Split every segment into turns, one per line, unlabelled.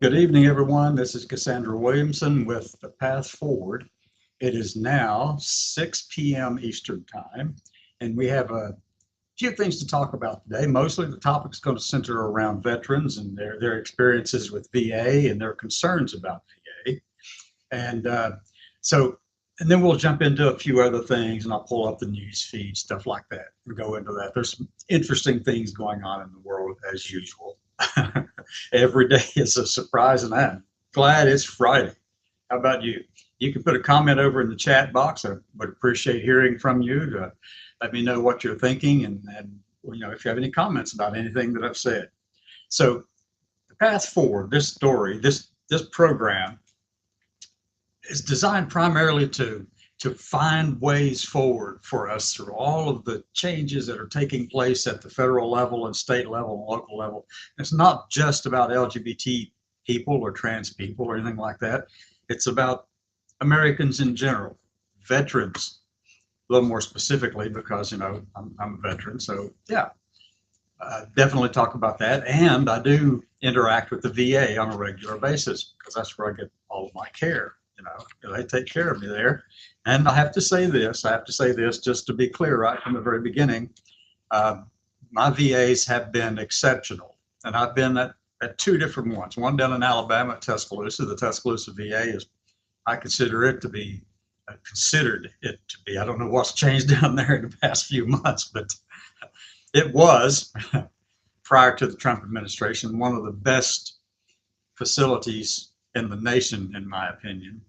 Good evening, everyone. This is Cassandra Williamson with The Path Forward. It is now 6 p.m. Eastern Time, and we have a few things to talk about today. Mostly the topic is going to center around veterans and their experiences with VA and their concerns about VA. And so, and then we'll jump into a few other things, and I'll pull up the news feed, stuff like that, and go into that. There's some interesting things going on in the world as usual. Every day is a surprise, and I'm glad it's Friday. How about you? You can put a comment over in the chat box. I would appreciate hearing from you to let me know what you're thinking and if you have any comments about anything that I've said. So the path forward, this story, this program is designed primarily to find ways forward for us through all of the changes that are taking place at the federal level and state level and local level. It's not just about LGBT people or trans people or anything like that. It's about Americans in general, veterans, a little more specifically because I'm a veteran. So yeah, definitely talk about that. And I do interact with the VA on a regular basis because that's where I get all of my care. They take care of me there. And I have to say this just to be clear right from the very beginning. Uh, my VAs have been exceptional. And I've been at two different ones. One down in Alabama at Tuscaloosa. The Tuscaloosa VA is, I consider it to be, I don't know what's changed down there in the past few months, but it was, prior to the Trump administration, one of the best facilities in the nation, in my opinion,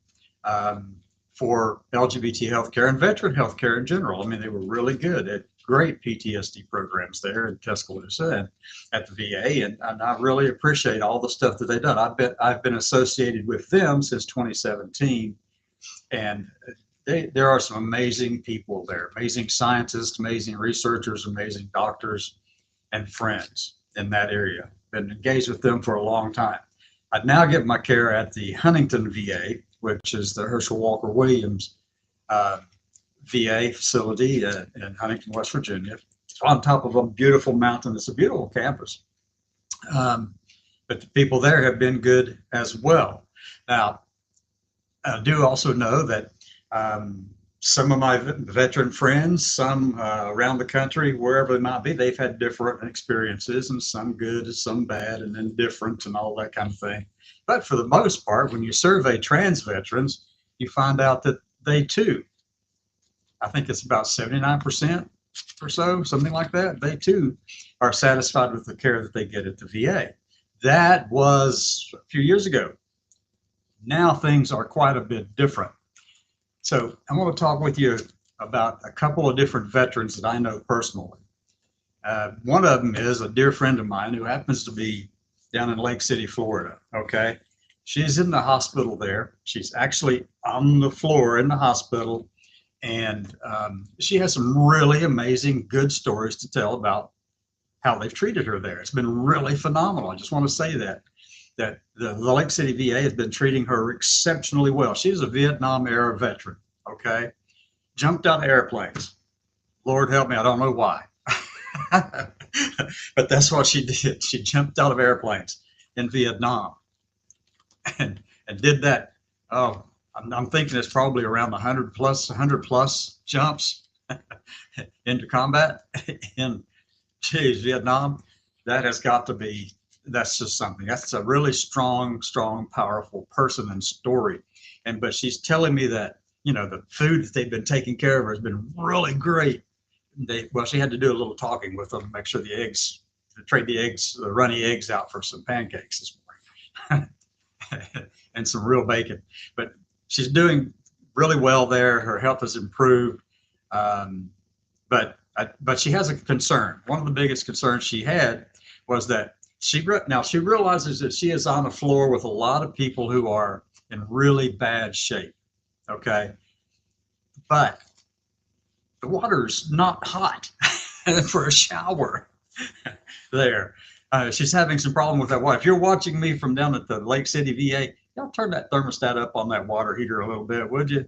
for LGBT healthcare and veteran healthcare in general. I mean, they were really good at great PTSD programs there in Tuscaloosa and at the VA, and I really appreciate all the stuff that they've done. I've been associated with them since 2017, and there are some amazing people there, amazing scientists, amazing researchers, amazing doctors, and friends in that area. Been engaged with them for a long time. I now get my care at the Huntington VA, which is the Herschel Walker Williams VA facility in Huntington, West Virginia. It's on top of a beautiful mountain. It's a beautiful campus. But the people there have been good as well. Now, I do also know that some of my veteran friends, some around the country, wherever they might be, they've had different experiences, and some good, some bad, and indifferent, and all that kind of thing. But for the most part, when you survey trans veterans, you find out that they too, I think it's about 79% or so, something like that, they too are satisfied with the care that they get at the VA. That was a few years ago. Now things are quite a bit different. So I want to talk with you about a couple of different veterans that I know personally. One of them is a dear friend of mine who happens to be down in Lake City, Florida. Okay. She's in the hospital there. She's actually on the floor in the hospital. And she has some really amazing, good stories to tell about how they've treated her there. It's been really phenomenal. I just want to say that the Lake City VA has been treating her exceptionally well. She's a Vietnam era veteran, okay? Jumped out of airplanes. Lord help me, I don't know why. But that's what she did. She jumped out of airplanes in Vietnam and did that. Oh, I'm thinking it's probably around 100 plus jumps into combat in, geez, Vietnam. That has got to be, that's just something. That's a really strong, powerful person and story. But she's telling me that, the food that they've been taking care of her has been really great. She had to do a little talking with them to make sure trade the runny eggs out for some pancakes this morning and some real bacon. But she's doing really well there. Her health has improved. But she has a concern. One of the biggest concerns she had was that she realizes that she is on the floor with a lot of people who are in really bad shape. Okay. But the water's not hot for a shower there. She's having some problem with that water. If you're watching me from down at the Lake City VA, y'all turn that thermostat up on that water heater a little bit, would you?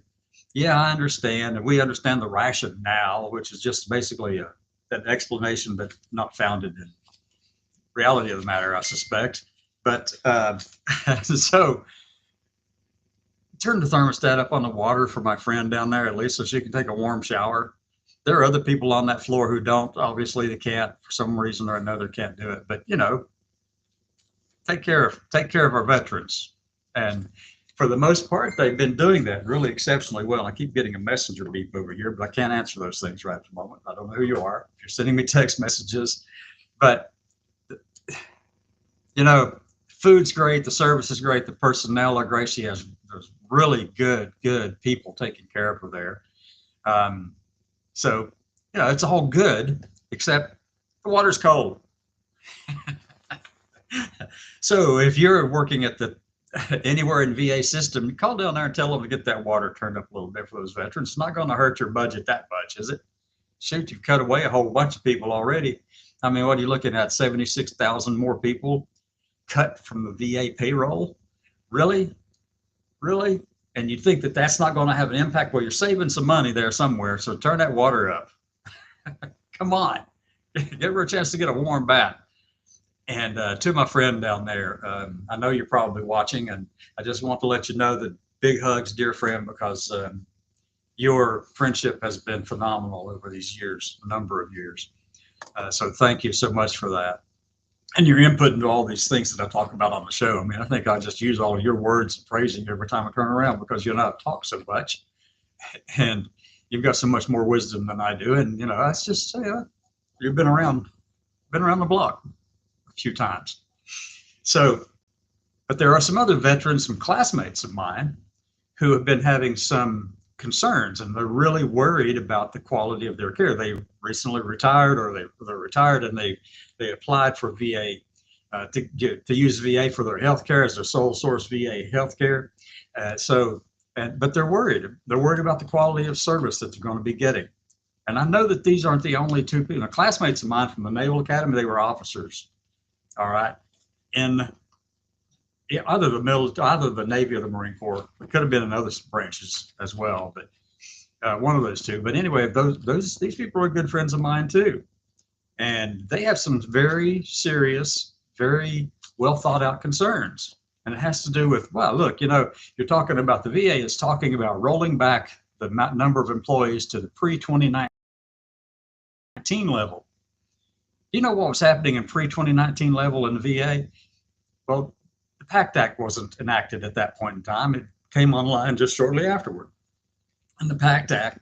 Yeah, I understand. And we understand the rationale, which is just basically an explanation but not founded in reality of the matter, I suspect. But so turn the thermostat up on the water for my friend down there, at least so she can take a warm shower. There are other people on that floor who don't. Obviously, they can't for some reason or another can't do it. But take care of our veterans, and for the most part, they've been doing that really exceptionally well. I keep getting a messenger beep over here, but I can't answer those things right at the moment. I don't know who you are. If you're sending me text messages, but you know, food's great, the service is great, the personnel are great. She has those really good people taking care of her there. So, it's all good, except the water's cold. So if you're working at the anywhere in VA system, call down there and tell them to get that water turned up a little bit for those veterans. It's not going to hurt your budget that much, is it? Shoot, you've cut away a whole bunch of people already. I mean, what are you looking at? 76,000 more people cut from the VA payroll? Really? Really? And you think that that's not going to have an impact? Well, you're saving some money there somewhere, so turn that water up. Come on. Give her a chance to get a warm bath. And to my friend down there, I know you're probably watching, and I just want to let you know that big hugs, dear friend, because your friendship has been phenomenal over these years, a number of years. So thank you so much for that. And your input into all these things that I talk about on the show. I mean, I think I just use all of your words and praising you every time I turn around because you and I talk so much. And you've got so much more wisdom than I do. And, that's just, you've been around the block a few times. So, but there are some other veterans, some classmates of mine who have been having some concerns, and they're really worried about the quality of their care. They recently retired, or they're retired, and they applied for VA to use VA for their health care as their sole source VA health care. But they're worried. They're worried about the quality of service that they're going to be getting. And I know that these aren't the only two people. Classmates of mine from the Naval Academy, they were officers. All right, in either the Navy or the Marine Corps. It could have been in other branches as well, but one of those two. But anyway, these people are good friends of mine too, and they have some very serious, very well thought out concerns, and it has to do with, well, look, you're talking about the VA is talking about rolling back the number of employees to the pre-2019 level. You know what was happening in pre-2019 level in the VA? Well, the PACT Act wasn't enacted at that point in time. It came online just shortly afterward. And the PACT Act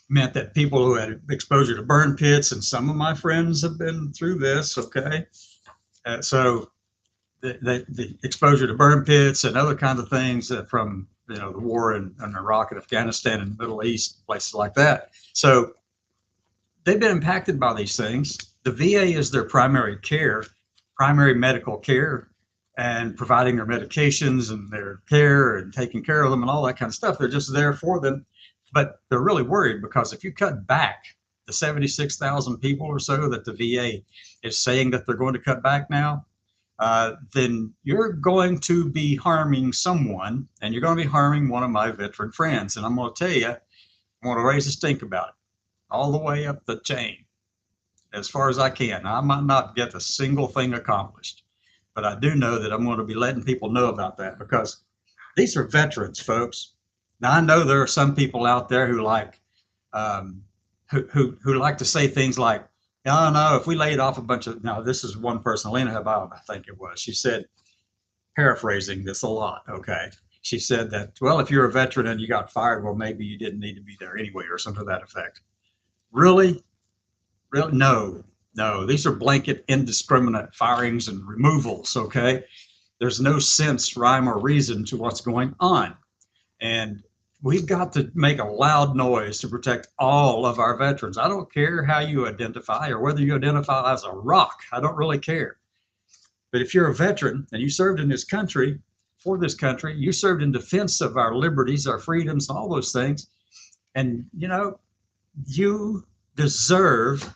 meant that people who had exposure to burn pits, and some of my friends have been through this, okay? So the exposure to burn pits and other kinds of things from the war in Iraq and Afghanistan and the Middle East, places like that. So they've been impacted by these things. The VA is their primary medical care, and providing their medications and their care and taking care of them and all that kind of stuff. They're just there for them. But they're really worried because if you cut back the 76,000 people or so that the VA is saying that they're going to cut back now, then you're going to be harming someone, and you're going to be harming one of my veteran friends. And I'm going to tell you, I'm going to raise a stink about it all the way up the chain as far as I can. I might not get a single thing accomplished, but I do know that I'm going to be letting people know about that, because these are veterans, folks. Now, I know there are some people out there who like who like to say things like, "Oh no, if we laid off a bunch of..." Now, this is one person, Lena Habab, I think it was. She said, paraphrasing this a lot, okay? She said that, well, if you're a veteran and you got fired, well, maybe you didn't need to be there anyway, or something to that effect. Really? Really? No. These are blanket, indiscriminate firings and removals, okay? There's no sense, rhyme, or reason to what's going on. And we've got to make a loud noise to protect all of our veterans. I don't care how you identify or whether you identify as a rock. I don't really care. But if you're a veteran and you served in this country, for this country, you served in defense of our liberties, our freedoms, all those things, and you deserve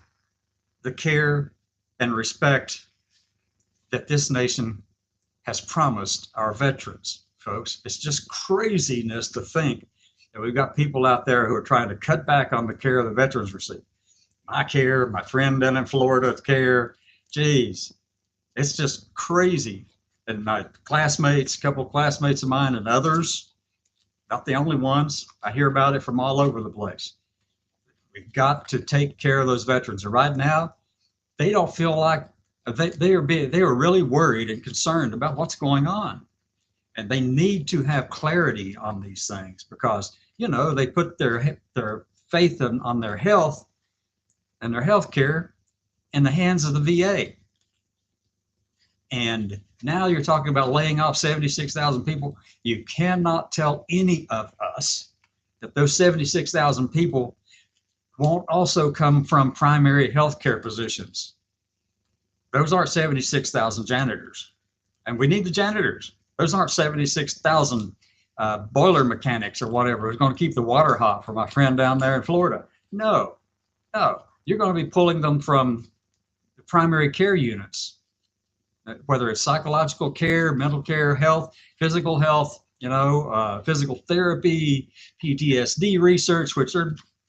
the care and respect that this nation has promised our veterans, folks. It's just craziness to think that we've got people out there who are trying to cut back on the care the veterans receive. My care, my friend down in Florida's care, geez, it's just crazy And my classmates, a couple of classmates of mine and others, not the only ones, I hear about it from all over the place. We've got to take care of those veterans. And right now, they don't feel like they are really worried and concerned about what's going on. And they need to have clarity on these things because, you know, they put their faith on their health and their health care in the hands of the VA. And now you're talking about laying off 76,000 people. You cannot tell any of us that those 76,000 people won't also come from primary health care positions. Those aren't 76,000 janitors. And we need the janitors. Those aren't 76,000 boiler mechanics or whatever who's going to keep the water hot for my friend down there in Florida. No. You're going to be pulling them from the primary care units, whether it's psychological care, mental care, health, physical health, you know, physical therapy, PTSD research, which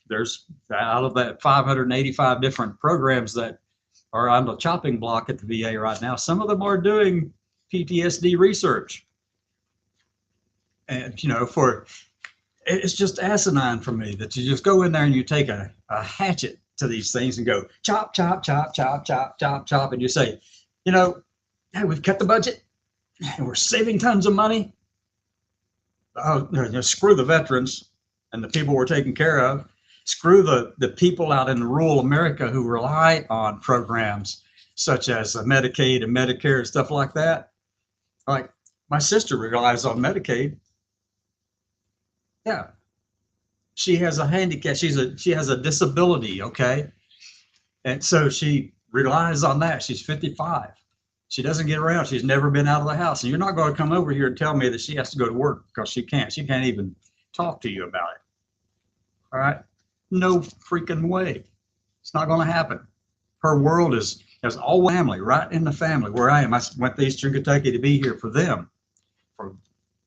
there's out of that 585 different programs that are on the chopping block at the VA right now. Some of them are doing PTSD research. And, you know, it's just asinine for me that you just go in there and you take a hatchet to these things and go chop, chop, chop, chop, chop, chop, chop. And you say, you know, hey, we've cut the budget and we're saving tons of money. Oh, you know, screw the veterans and the people we're taking care of. Screw the people out in rural America who rely on programs such as Medicaid and Medicare and stuff like that. Like my sister relies on Medicaid. Yeah, she has a handicap. She has a disability. Okay, and so she relies on that. She's 55. She doesn't get around. She's never been out of the house. And you're not going to come over here and tell me that she has to go to work because she can't. She can't even talk to you about it. All right. No freaking way. It's not going to happen. Her world has all family, right in the family where I am. I went to Eastern Kentucky to be here for them, for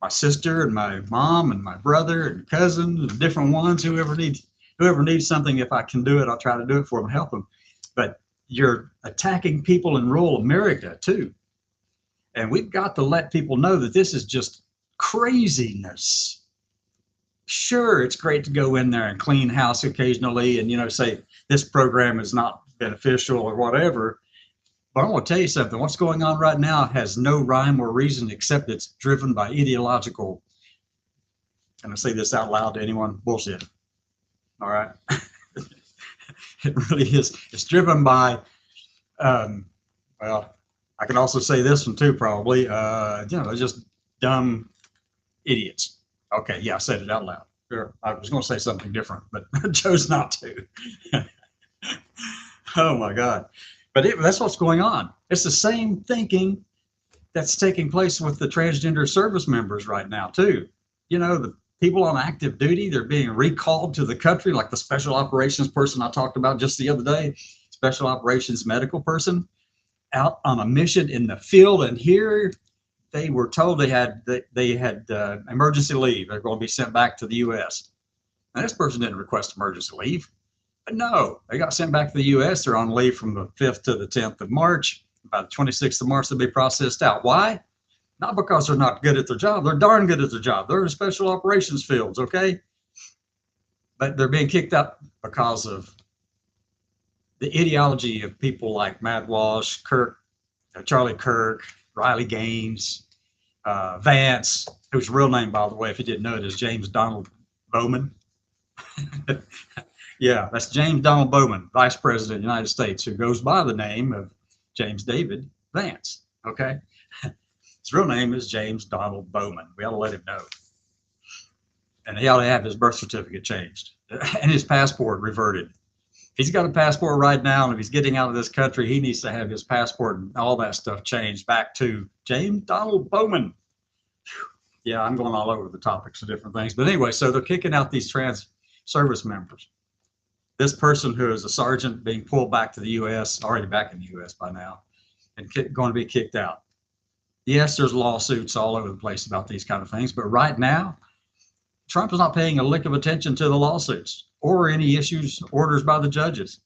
my sister and my mom and my brother and cousin and different ones, whoever needs something. If I can do it, I'll try to do it for them, help them. But you're attacking people in rural America too. And we've got to let people know that this is just craziness. Sure, it's great to go in there and clean house occasionally and, you know, say this program is not beneficial or whatever. But I want to tell you something. What's going on right now has no rhyme or reason except it's driven by ideological, can I say this out loud to anyone? Bullshit. All right. It really is. It's driven by, well, I can also say this one too, probably, you know, just dumb idiots. Okay, yeah, I said it out loud. Sure. I was going to say something different, but I chose not to. Oh my God. But that's what's going on. It's the same thinking that's taking place with the transgender service members right now too. You know, the people on active duty, they're being recalled to the country, like the special operations person I talked about just the other day, special operations medical person out on a mission in the field. And here they were told they had emergency leave. They're going to be sent back to the U.S. Now, this person didn't request emergency leave. But no, they got sent back to the U.S. They're on leave from the 5th to the 10th of March. By the 26th of March, they'll be processed out. Why? Not because they're not good at their job. They're darn good at their job. They're in special operations fields, okay? But they're being kicked out because of the ideology of people like Matt Walsh, Charlie Kirk, Riley Gaines, Vance, whose real name, by the way, if you didn't know it, is James Donald Bowman. Yeah, that's James Donald Bowman, Vice President of the United States, who goes by the name of James David Vance, okay? His real name is James Donald Bowman. We ought to let him know. And he ought to have his birth certificate changed and his passport reverted. He's got a passport right now, and if he's getting out of this country, he needs to have his passport and all that stuff changed back to James Donald Bowman. Yeah, I'm going all over the topics of different things. But anyway, so they're kicking out these trans service members. This person who is a sergeant being pulled back to the U.S., already back in the U.S. by now, and going to be kicked out. Yes, there's lawsuits all over the place about these kind of things, but right now, Trump is not paying a lick of attention to the lawsuits or any orders by the judges.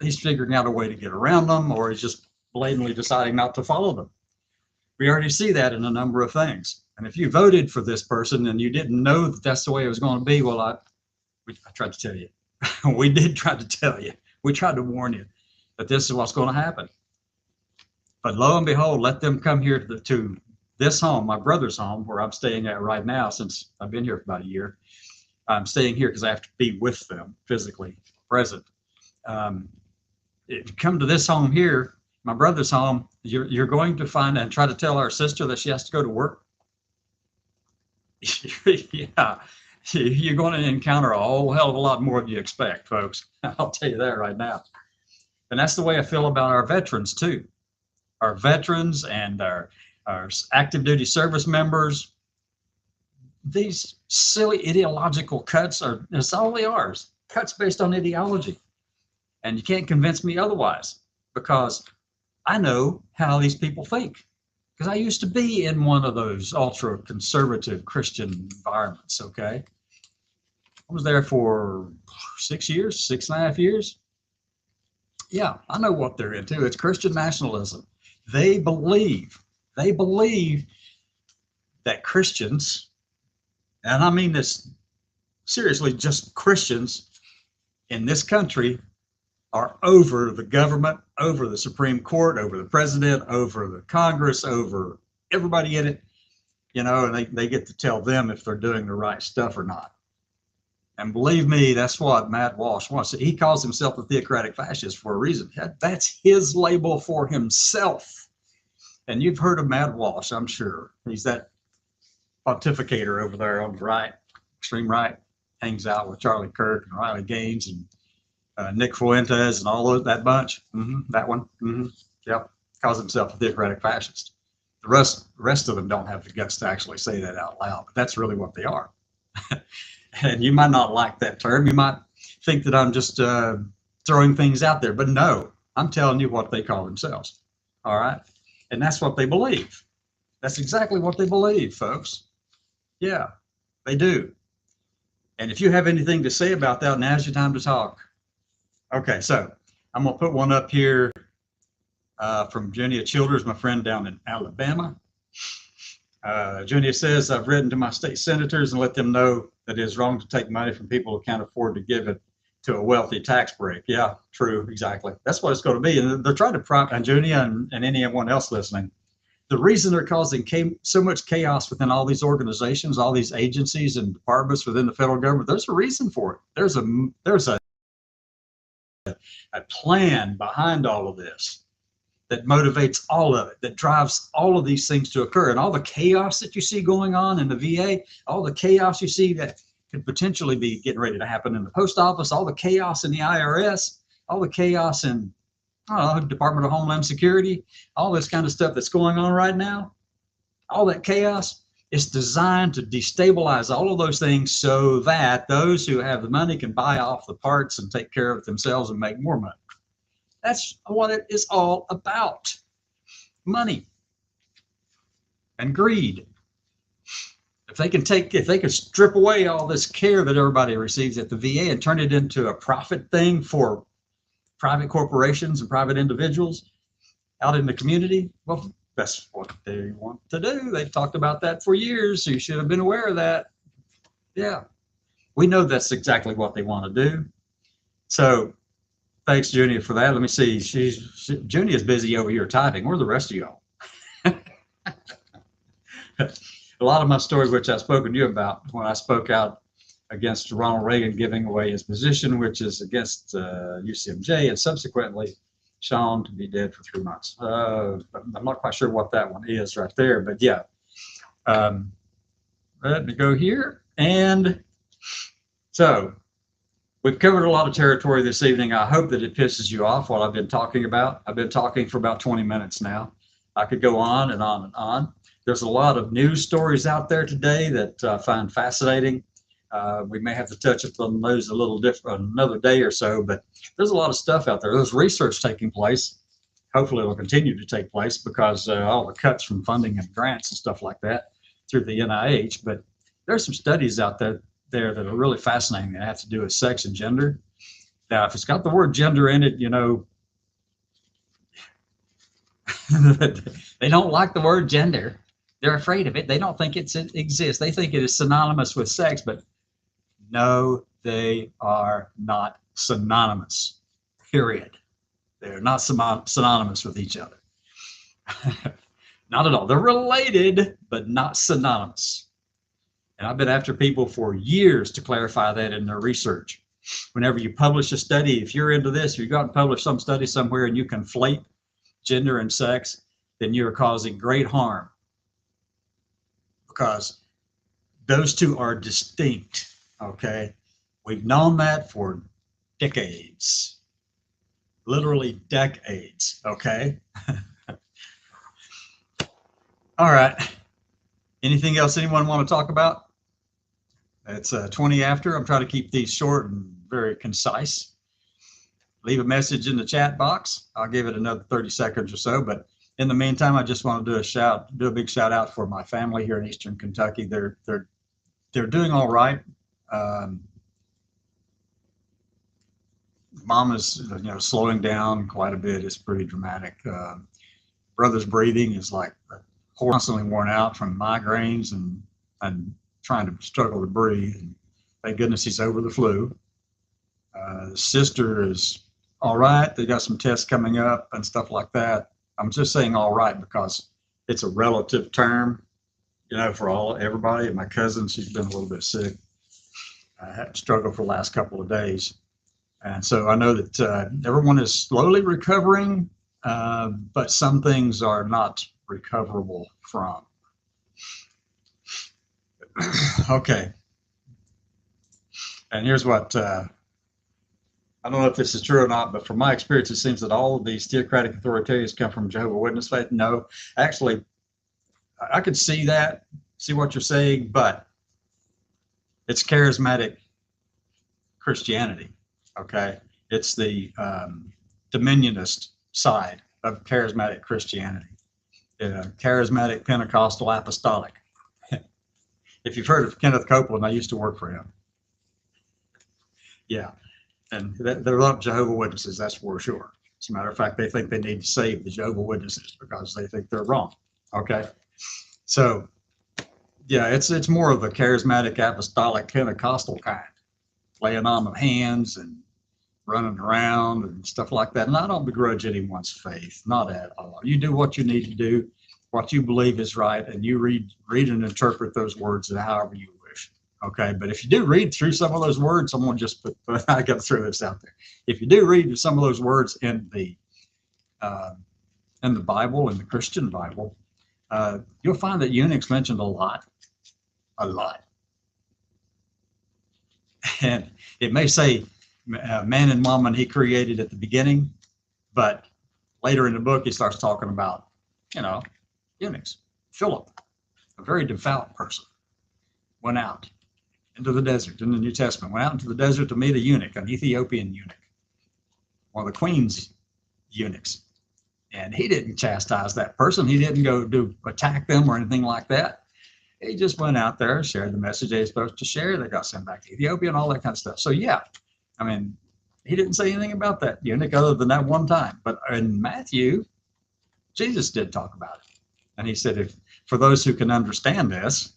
He's figuring out a way to get around them, or he's just blatantly deciding not to follow them. We already see that in a number of things. And if you voted for this person and you didn't know that that's the way it was going to be, well, I tried to tell you. We did try to tell you. We tried to warn you that this is what's going to happen. But lo and behold, let them come here to this home, my brother's home, where I'm staying at right now since I've been here for about a year. I'm staying here because I have to be with them physically present. If you come to this home here, my brother's home, you're going to find and try to tell our sister that she has to go to work. Yeah, you're going to encounter a whole hell of a lot more than you expect, folks. I'll tell you that right now. And that's the way I feel about our veterans too. Our veterans and our active duty service members. These silly ideological cuts that's all they are, cuts based on ideology. And you can't convince me otherwise, because I know how these people think. Because I used to be in one of those ultra conservative Christian environments, okay? I was there for 6 years, 6.5 years. Yeah, I know what they're into. It's Christian nationalism. They believe that Christians, and I mean this seriously, just Christians in this country are over the government, over the Supreme Court, over the president, over the Congress, over everybody in it, and they get to tell them if they're doing the right stuff or not. And believe me, that's what Matt Walsh wants. He calls himself a theocratic fascist for a reason. That's his label for himself. And you've heard of Matt Walsh, I'm sure. He's that pontificator over there on the right, extreme right, hangs out with Charlie Kirk and Riley Gaines and Nick Fuentes and all that bunch. That one. Yep. Calls himself a theocratic fascist. The rest of them don't have the guts to actually say that out loud, but that's really what they are. And you might not like that term. You might think that I'm just throwing things out there, but no, I'm telling you what they call themselves. All right. And that's what they believe. That's exactly what they believe, folks. Yeah, they do. And if you have anything to say about that, now's your time to talk. Okay, so I'm going to put one up here from Junia Childers, my friend down in Alabama. Junia says, I've written to my state senators and let them know that it is wrong to take money from people who can't afford to give it to a wealthy tax break. Yeah, true, exactly. That's what it's going to be. And they're trying to and Junia and anyone else listening, the reason they're causing so much chaos within all these organizations, all these agencies and departments within the federal government, there's a reason for it. There's a plan behind all of this that motivates all of it, that drives all of these things to occur. And all the chaos that you see going on in the VA, all the chaos you see that could potentially be getting ready to happen in the post office, all the chaos in the IRS, all the chaos in Department of Homeland Security, all this kind of stuff that's going on right now, all that chaos is designed to destabilize all of those things so that those who have the money can buy off the parts and take care of it themselves and make more money. That's what it is all about. Money and greed. If they can strip away all this care that everybody receives at the VA and turn it into a profit thing for private corporations and private individuals out in the community, well, that's what they want to do. They've talked about that for years, so you should have been aware of that. Yeah, we know that's exactly what they want to do. So thanks, Junia, for that. Let me see. Junia's busy over here typing. Where are the rest of y'all? A lot of my stories, which I've spoken to you about when I spoke out against Ronald Reagan giving away his position, which is against UCMJ, and subsequently shown to be dead for 3 months. I'm not quite sure what that one is right there, but yeah. Let me go here. And so we've covered a lot of territory this evening. I hope that it pisses you off what I've been talking about. I've been talking for about 20 minutes now. I could go on and on and on. There's a lot of news stories out there today that I find fascinating. We may have to touch on those a little different another day or so, but there's a lot of stuff out there. There's research taking place. Hopefully it will continue to take place because all the cuts from funding and grants and stuff like that through the NIH. But there's some studies out there that are really fascinating that have to do with sex and gender. Now, if it's got the word gender in it, They don't like the word gender. They're afraid of it. They don't think it exists. They think it is synonymous with sex, but no, they are not synonymous, period. They're not synonymous with each other. Not at all. They're related, but not synonymous. And I've been after people for years to clarify that in their research. Whenever you publish a study, if you're into this, if you go out and publish some study somewhere and you conflate gender and sex, then you're causing great harm, because those two are distinct, okay? We've known that for decades, literally decades, okay? All right. Anything else anyone want to talk about? It's 20 after. I'm trying to keep these short and very concise. Leave a message in the chat box. I'll give it another 30 seconds or so. But in the meantime, I just want to do a big shout out for my family here in Eastern Kentucky. They're doing all right. Mom is slowing down quite a bit. It's pretty dramatic. Brother's breathing is like constantly worn out from migraines and trying to struggle to breathe. And thank goodness he's over the flu. Sister is all right. They got some tests coming up and stuff like that. I'm just saying all right because it's a relative term, for everybody. And my cousin, she's been a little bit sick. I had struggled for the last couple of days. And so I know that everyone is slowly recovering, but some things are not recoverable from. Okay. And here's what, I don't know if this is true or not, but from my experience, it seems that all of these theocratic authoritarians come from Jehovah's Witness faith. No, actually, I could see what you're saying, but it's charismatic Christianity, okay? It's the dominionist side of charismatic Christianity, charismatic Pentecostal apostolic. If you've heard of Kenneth Copeland, I used to work for him. Yeah, and they're not Jehovah's Witnesses, that's for sure. As a matter of fact, they think they need to save the Jehovah's Witnesses because they think they're wrong, okay? So, yeah, it's more of a charismatic apostolic Pentecostal kind, laying on of hands and running around and stuff like that. And I don't begrudge anyone's faith, not at all. You do what you need to do, what you believe is right, and you read and interpret those words however you wish. Okay, but if you do read through some of those words, I'm gonna just I got to throw this out there. If you do read some of those words in the Bible, in the Christian Bible, you'll find that eunuchs mentioned a lot. And it may say man and woman he created at the beginning, but later in the book he starts talking about, eunuchs. Philip, a very devout person, went out into the desert in the New Testament, went out into the desert to meet a eunuch, an Ethiopian eunuch, one of the queen's eunuchs. And he didn't chastise that person. He didn't go to attack them or anything like that. He just went out there, shared the message they were supposed to share. They got sent back to Ethiopia and all that kind of stuff. So yeah, I mean, he didn't say anything about that eunuch other than that one time. But in Matthew, Jesus did talk about it. And he said, for those who can understand this,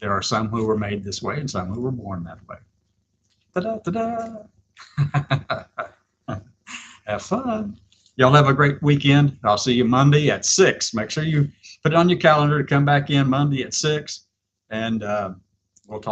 there are some who were made this way and some who were born that way. Ta-da, ta-da. Have fun. Y'all have a great weekend. I'll see you Monday at 6. Make sure you put it on your calendar to come back in Monday at 6, and we'll talk.